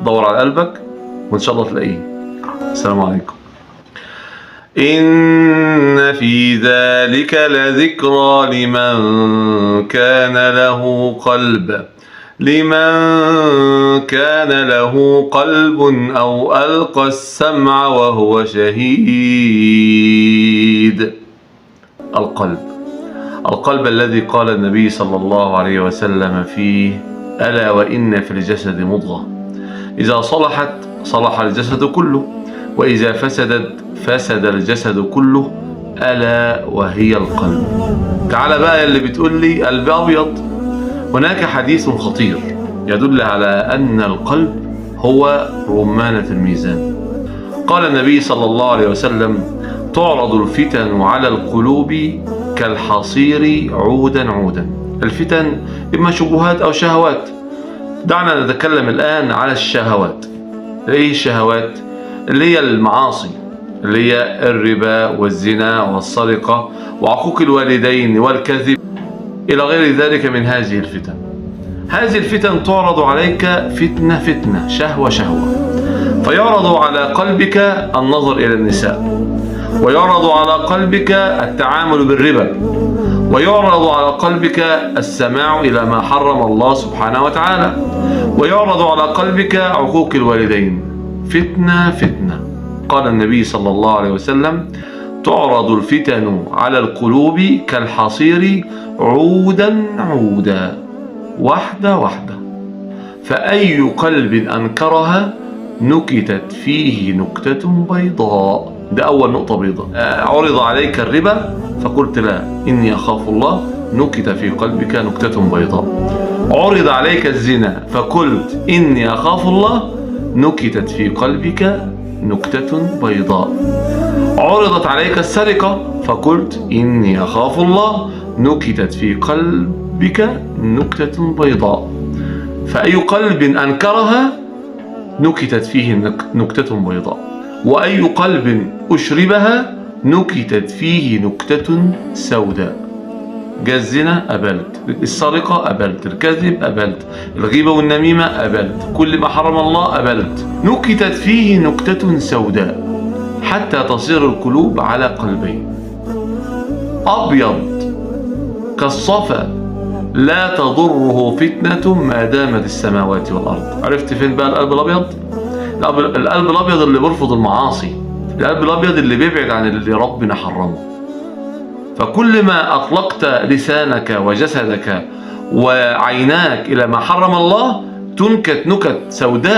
دور على قلبك وإن شاء الله تلاقيه. السلام عليكم. إن في ذلك لذكرى لمن كان له قلب أو ألقى السمع وهو شهيد. القلب الذي قال النبي صلى الله عليه وسلم فيه: ألا وإن في الجسد مضغة إذا صلحت صلح الجسد كله وإذا فسدت فسد الجسد كله ألا وهي القلب. تعال بقى اللي بتقول لي قلب أبيض، هناك حديث خطير يدل على أن القلب هو رمانة الميزان. قال النبي صلى الله عليه وسلم: تعرض الفتن على القلوب كالحصير عودا عودا. الفتن إما شبهات أو شهوات. دعنا نتكلم الآن على الشهوات. إيه الشهوات؟ اللي هي المعاصي، اللي هي الربا والزنا والسرقة وعقوق الوالدين والكذب إلى غير ذلك من هذه الفتن. هذه الفتن تعرض عليك فتنة شهوة، فيعرض على قلبك النظر إلى النساء، ويعرض على قلبك التعامل بالربا، ويعرض على قلبك السماع إلى ما حرم الله سبحانه وتعالى، ويعرض على قلبك عقوق الوالدين. فتنة. قال النبي صلى الله عليه وسلم: تعرض الفتن على القلوب كالحصير عودا عودا، واحدة. فأي قلب أنكرها نكتت فيه نكتة بيضاء. ده أول نقطة بيضاء. عرض عليك الربا فقلت لا إني أخاف الله، نكت في قلبك نكتة بيضاء. عرض عليك الزنا فقلت إني أخاف الله، نكتت في قلبك نكتة بيضاء. عرضت عليك السرقة فقلت إني أخاف الله، نكتت في قلبك نكتة بيضاء. فأي قلب أنكرها نكتت فيه نكتة بيضاء، وأي قلب أشربها نكتت فيه نكتة سوداء. جاء الزنا أبلت، السرقة أبلت، الكذب أبلت، الغيبة والنميمة أبلت، كل ما حرم الله أبلت. نكتت فيه نكتة سوداء حتى تصير القلوب على قلبين: أبيض كالصفا لا تضره فتنة ما دامت السماوات والأرض. عرفت فين بقى القلب الأبيض؟ القلب الأبيض اللي بيرفض المعاصي، القلب الأبيض اللي بيبعد عن اللي ربنا حرمه. فكل ما أطلقت لسانك وجسدك وعيناك إلى ما حرم الله تنكت نكت سوداء.